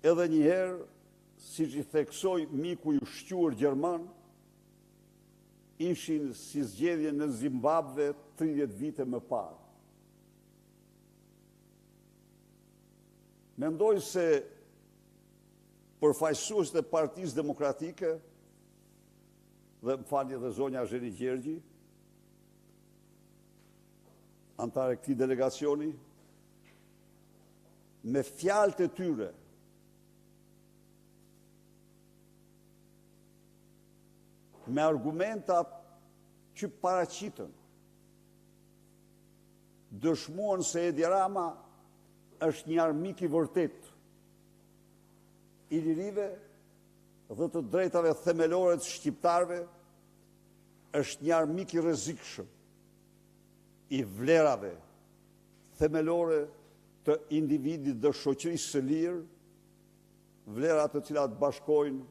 edhe njëherë, si që i theksoj miku i ushquar Gjerman, ishin si zgjedhje në Zimbabwe 30 vite më parë. Mendoj se përfaqësuesit e Partisë Demokratike, dhe më falni dhe zonja Zheni Gjergji, antare këtij delegacioni, me fjalët e tyre, me argumentat që paraqitën, dëshmuan se Edi Rama është një armik i vërtet i lirive dhe të drejtave themelore të shqiptarëve, është një armik i rrezikshëm i vlerave themelore të individit dhe shoqërisë së lirë, vlera të cilat bashkojnë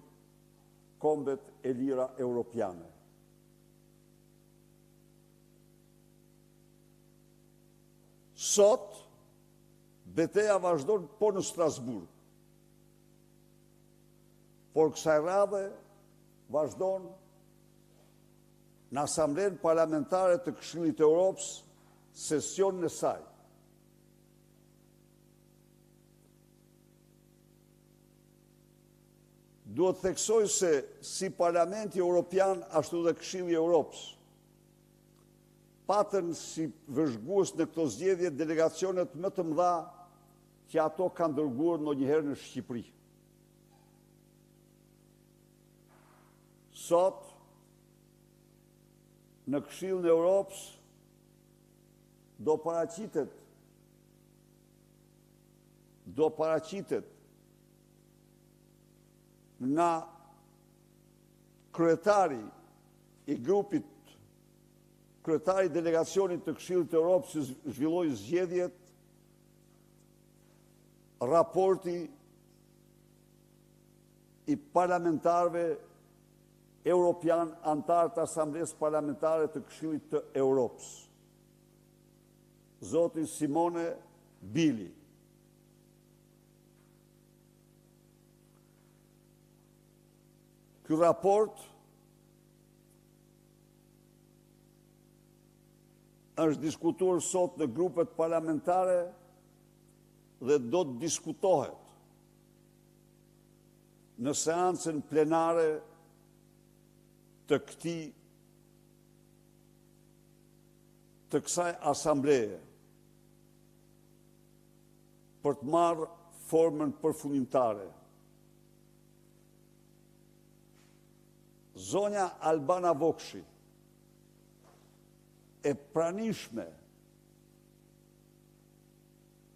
kombet e lira europiane. Sot, betejë vazhdon po në Strasburg, por kësaj radhe vazhdon në Asamblenë Parlamentare të Këshillit të Europës, sesionin e saj. Duhet theksoj se si Parlamenti Europian, ashtu dhe Këshilli i Europës, patën si vëzhgues në këto zgjedhje delegacionet më të mëdha që ato kanë dërguar ndonjëherë në Shqipëri. Sot, në Këshillin e Europës, do paraqitet nga kryetari i grupit, kryetari i delegacionit të Këshillit të Europës që zhvilloi zgjedhjet, raporti i parlamentarëve europian antar të Asamblesë Parlamentare të Këshillit të Europës, zoti Simone Bili. Ky raport është diskutuar sot në grupet parlamentare dhe do të diskutohet në seancën plenare të kësaj asambleje për të marrë formën përfundimtare. Zonja Albana Vokshi e pranishme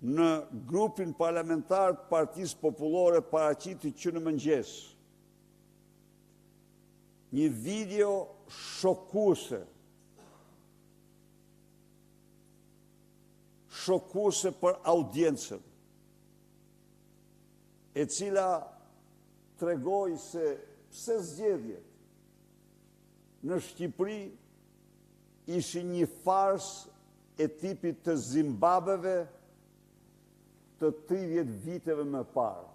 në grupin parlamentar të Partisë Popullore paraqiti që në mëngjes një video shokuese për audiencën, e cila tregoi se pse zgjedhjet në Shqipëri ishin një farsë e tipit të Zimbabweve të 30 viteve më parë.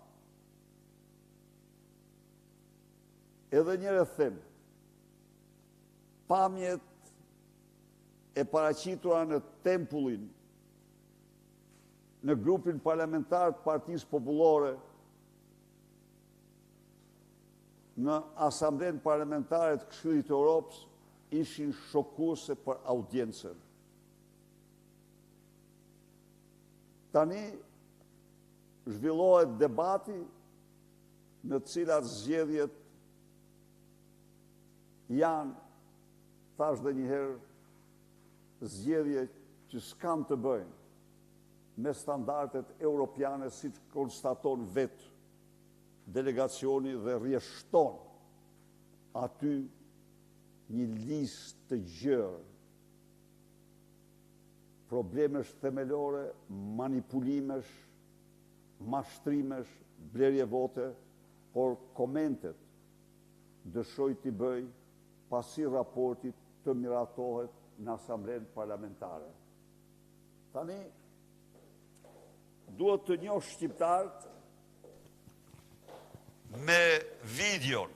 Edhe njëre them, pamjet e paraqitura në tempullin në grupin parlamentar të Partisë Popullore në Asamblenë Parlamentare të Këshillit të Europës ishin shokuese për audiencën. Tani zhvillohet debati në të cilat zgjedhjet janë, thash dhe njëherë, zgjedhje që s'kan të bëjnë me standardet europiane, si që konstaton vetë delegacioni dhe rjeshton aty një listë të gjerë, problemesh themelore, manipulimesh, mashtrimesh, blerje vote, por komentet dëshoj t'i bëj pasi raportit të miratohet në Asamblenë Parlamentare. Tani, duhet të njohë shqiptarët me videon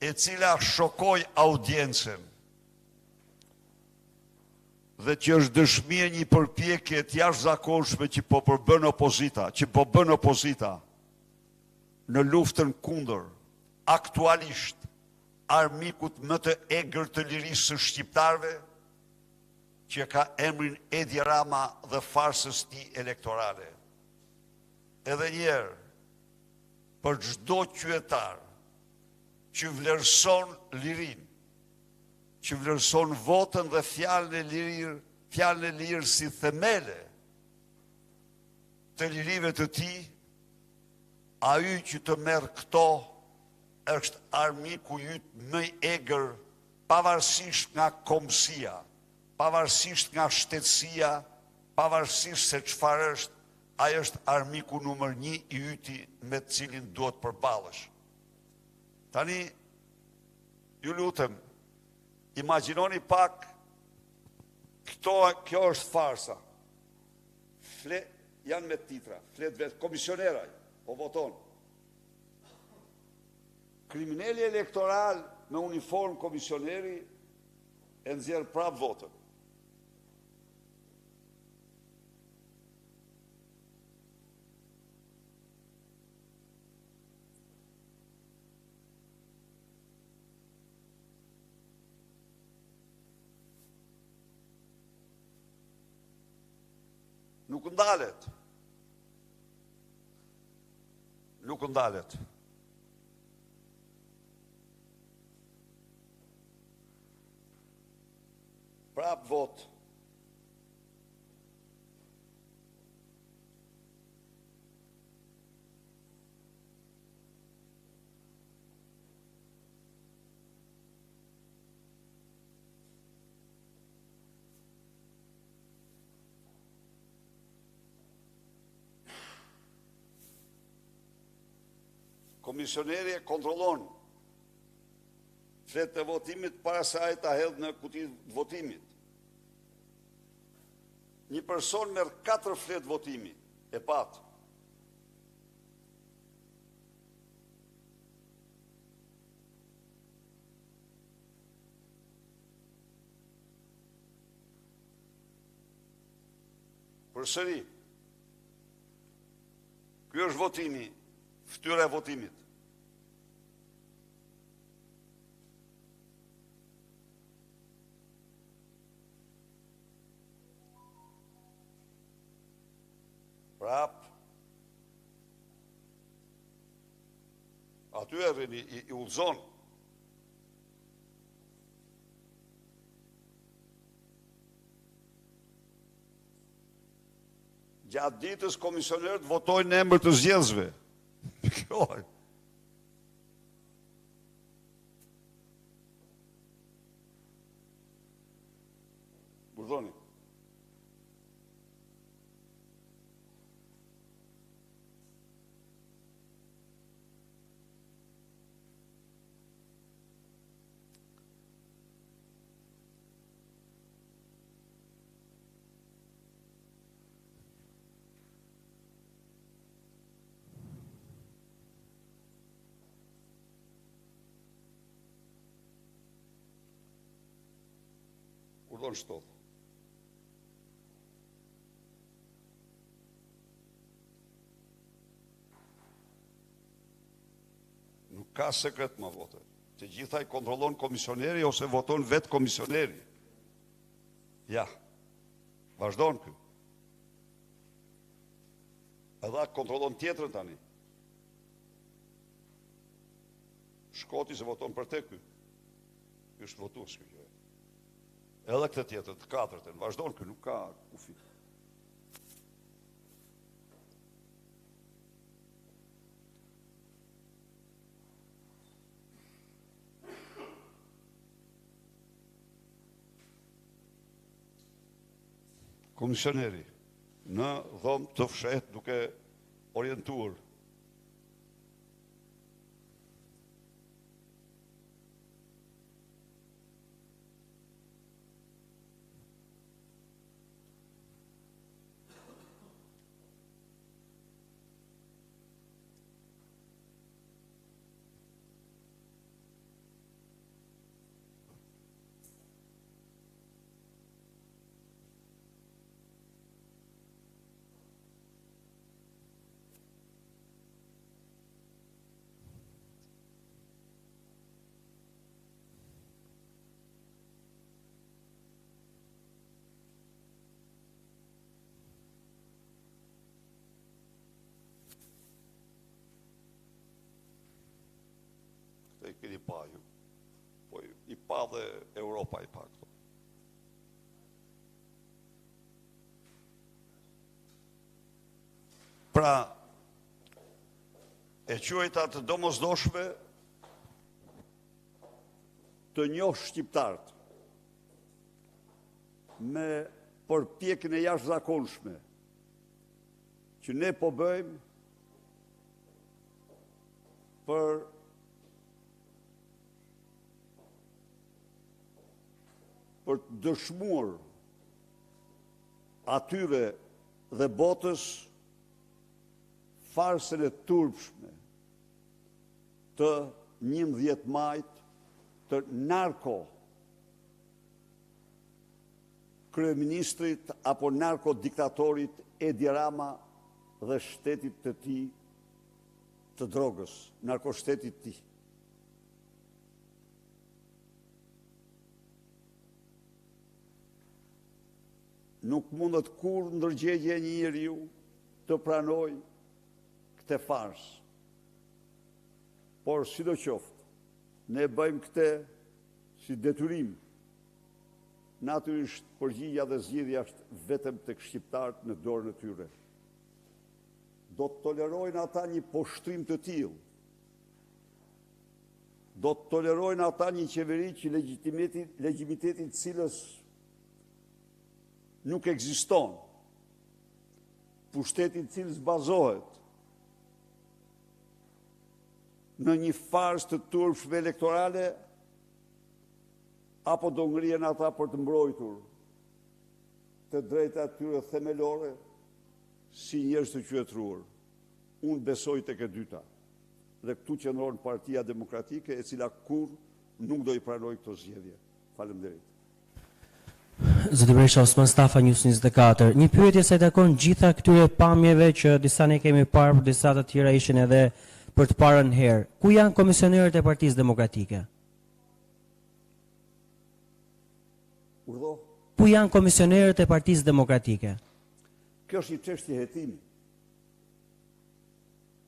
e cila shokoi audiencën dhe që është dëshmi e një përpjekje të jashtëzakonshme që po bën opozita në luftën kundër aktualisht armikut më të egër të lirisë së shqiptarëve, që ka emrin Edi Rama dhe farsës tij elektorale. Edhe njerë, për çdo qytetar që vlerëson lirin, që vlerëson votën dhe fjalën e lirë si themele të lirive të tij, ai që të merr këto është armiku yt më i egër, pavarësisht nga kombësia, pavarësisht nga shtetësia, pavarësisht se çfarë është, ai është armiku numër 1 i yti me të cilin duhet përballesh. Tani, ju lutem, imagjinoni pak, kjo është farsa. Janë me titra, flet vetë komisioneraj, po voton. Kriminali elektoral me uniform komisioneri e nxjerr prap votën. Nuk ndalet. Nuk ndalet. Prap vot. Komisioneri e kontrollon fletë të votimit para se ai ta hedh në kuti të votimit. Një person merr 4 fletë votimi, e pat. Përsëri, ky është votimi, fytyra e votimit. Prap, aty e rrini i udhëzon. Gjatë ditës komisionerët votojnë në emër të zgjedhësve. Kjo është. Burdhoni. Urdhon shtot. Nuk ka sekret më vote. Të gjitha i kontrollon komisioneri ose voton vetë komisioneri. Ja, vazhdon kë. Edhe kontrollon tjetrën tani. Shkoti se voton për te kë. Kë është votues kë kjo. Edhe këtë tjetër, të 4-tën, vazhdojnë kë nuk ka kufi. Komisioneri, në dhomë të fshet duke orientuar pa ju, po i pa dhe Europa i pa këto. Pra, e quajta të domosdoshme të njohë shqiptarët me përpjekjen e jashtëzakonshme që ne po bëjmë për të dëshmuar atyre dhe botës farsën e turpshme të 11 majt të narko kryeministrit apo narko diktatorit Edi Rama dhe shtetit të tij të drogës, narkoshtetit të tij. Nuk mundet kur ndërgjegje një njeriu të pranoj këtë farsë. Por sidoqoftë, ne bëjmë këtë si detyrim. Natyrisht përgjigja dhe zgjidhja është vetëm tek shqiptarët në dorën e tyre. Do të tolerojnë ata një poshtrim të tillë. Do të tolerojnë ata një qeveri që legitimiteti i cilës nuk ekziston, pushteti i cilës bazohet në një farsë të turpshme elektorale, apo do ngrihen ata për të mbrojtur të drejtat e tyre themelore si njerëz të qytetëruar. Unë besoj tek e dyta. Dhe këtu qëndron Partia Demokratike, e cila kurrë nuk do i pranoj këto zgjedhje. Faleminderit. Zoti Berisha, Osman Stafa, News 24. Një pyetje sa i takon gjitha këtyre pamjeve që disa ne kemi parë, por disa të tjera ishin edhe për të parën herë. Ku janë komisionerët e Partisë Demokratike? Urdhë? Ku janë komisionerët e Partisë Demokratike? Kjo është një çështje hetimi.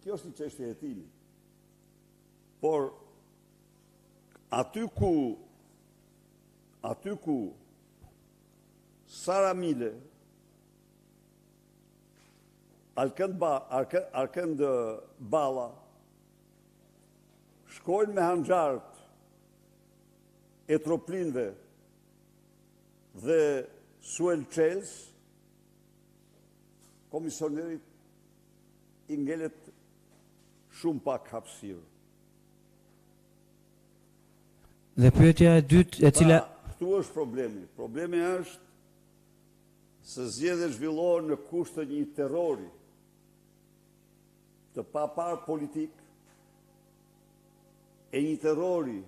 Kjo është një çështje hetimi. Por aty ku Sara Mile, Arkend Balla shkojnë me hanxhart e troplinëve dhe Suel Çels, komisionerit i ngelet shumë pak hapësirë. Dhe pyetja e dytë e cila këtu është problemi. Problemi është se zgjedhjet zhvillohen në kusht të një terrori të papar politik e një terrori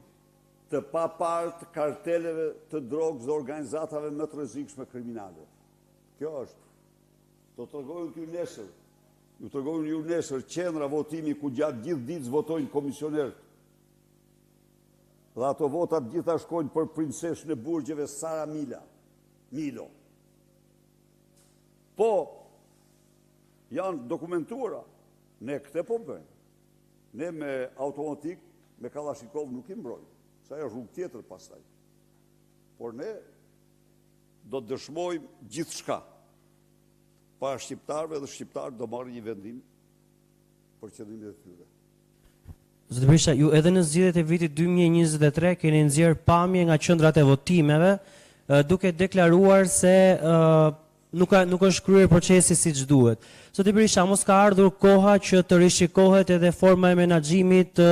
të papar të karteleve të drogës dhe organizatave më të rrezikshme kriminale. Kjo është. Do të tregojnë ju nesër. Ju tregojnë ju nesër qendra votimi ku gjatë gjithë ditës votojnë komisionerët. Dhe ato votat gjitha shkojnë për princeshën e burgjeve Sara Milo. Po, janë dokumentuara. Ne këtë po bëjmë. Ne me automatik, me Kalashnikov nuk i mbrojmë. Sa e rrugë tjetër pastaj. Por ne do të dëshmojmë gjithçka para shqiptarëve dhe shqiptarët do marrin një vendim për qëllimet e tyre. Zoti Berisha, ju edhe në zgjedhjet e vitit 2023 keni nxjerr pamje nga qendrat e votimeve, duke deklaruar se nuk është kryer procesi siç duhet. Zoti Berisha, mos ka ardhur koha që të rishikohet edhe forma e menaxhimit të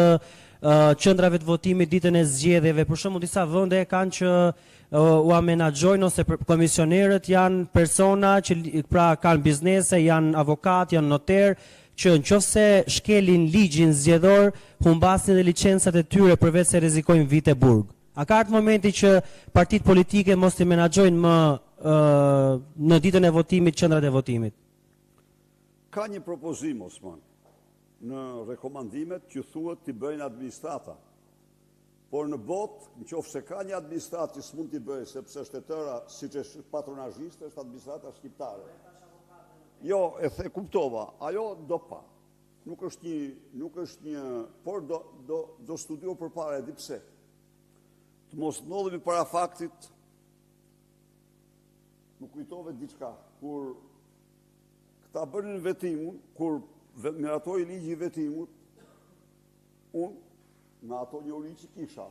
qendrave të votimit ditën e zgjedhjeve? Për shembull, disa vende kanë që u menaxhojnë ose komisionerët janë persona që pra kanë biznese, janë avokat, janë noter, që nëse shkelin ligjin zgjedhor, humbasin dhe licencat e tyre përveç se rrezikojnë vite burg. A ka ardhur momenti që partitë politike mos i menaxhojnë më në ditën e votimit qendrat e votimit? Ka një propozim, Osman, në rekomandimet që thuhet t'i bëjnë administrata. Por në botë, nëse ka një administratë që s'mund t'i bëjë, sepse është e tëra, siç është patronazhiste, është administrata shqiptare. Jo, kuptova, ajo do pa. nuk është një, por do studio për para, e di pse. Të mos ndodhemi para faktit, nuk kujtove diçka, kur këta bënin vetimun, kur miratoi ligji i vetimut, unë, nga ato njëri që kisha,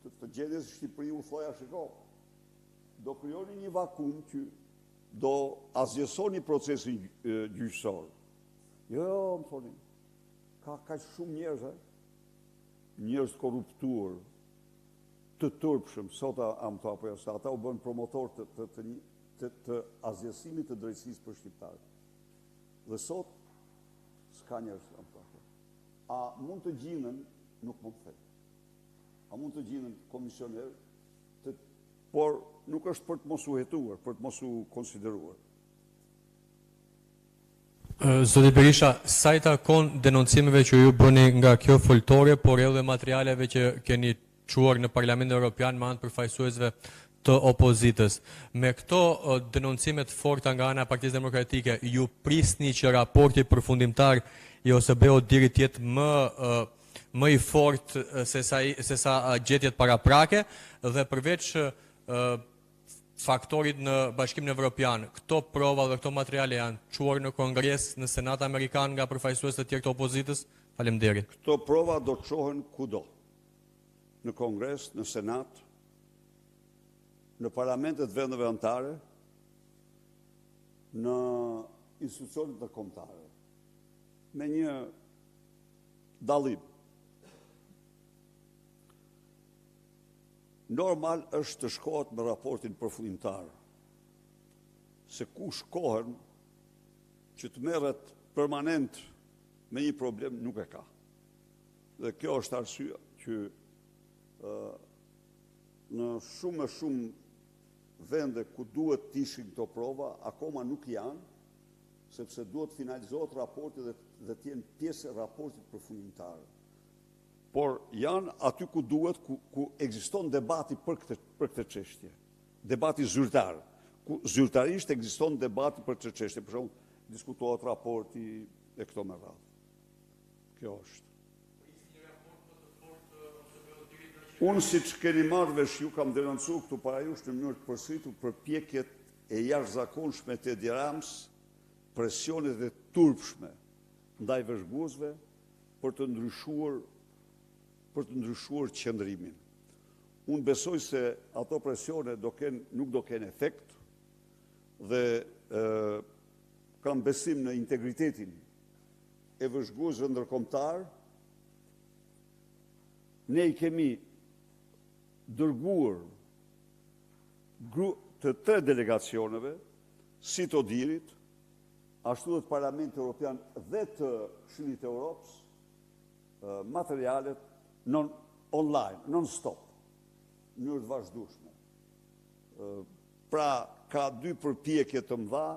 të gjedhjes Shqipëri, u thoja, shiko, do krijoni një vakum që do azjesoni procesin gjyqësor. Jo, më thoni, ka shumë njerëz, njerëz korruptuar, të turpshëm, sot am të apo se ata u bën promotor të azjesimit të drejtësisë për shqiptarët. Dhe sot, s'ka njerëz, am të apo. A mund të gjinen, nuk mund të them. A mund të gjinen komisioner, por nuk është për të mos u hetuar, për të mos u konsideruar. Zoti Berisha, sa i takon denoncimeve që ju bëni nga kjo foltore, por edhe materialeve që keni çuar në Parlamentin Evropian me anë të përfaqësuesve të opozitës. Me këto denoncime të forta nga ana e Partisë Demokratike, ju prisni që raporti përfundimtar i OSBE-ut deri të jetë më i fortë se sa gjetjet paraprake, dhe përveç faktorit në Bashkimin Evropian, këto prova dhe këto materiale janë çuar në Kongres, në Senat Amerikan nga përfaqësues të tjerë të opozitës? Faleminderit. Këto prova do të çohen kudo. Në Kongres, në Senat, në parlamentet vendeve anëtare, në institucionet ndërkombëtare, me një dallim. Normal është të shkohet me raportin përfundimtar, se ku shkohen që të merret permanent me një problem nuk e ka. Dhe kjo është arsyeja që në shumë vende ku duhet të ishin këto prova, akoma nuk janë, sepse duhet finalizohet raporti dhe të jenë pjesë e raportit përfundimtar. Por janë aty ku duhet, ku ekziston debati për këtë çështje. Debati zyrtar, ku zyrtarisht ekziston debati për këtë çështje. Për shembull, diskutohet raporti e këto me radhë. Kjo është. Unë, siç keni marrë vesh, ju kam denoncuar këtu para jush në mënyrë të përsëritur përpjekjet e jashtëzakonshme të Edi Ramës, presionet e turpshme ndaj vëzhguesve për të ndryshuar qëndrimin. Unë besoj se ato presione nuk do kenë efekt dhe kam besim në integritetin e vëzhguesve ndërkombëtar. Ne i kemi dërguar të 3 delegacioneve, si të Odirit, ashtu dhe të Parlamentit Evropian dhe të Këshillit të Europës, materialet online, non-stop, në mënyrë të vazhdueshme. Pra, ka 2 përpjekje të mëdha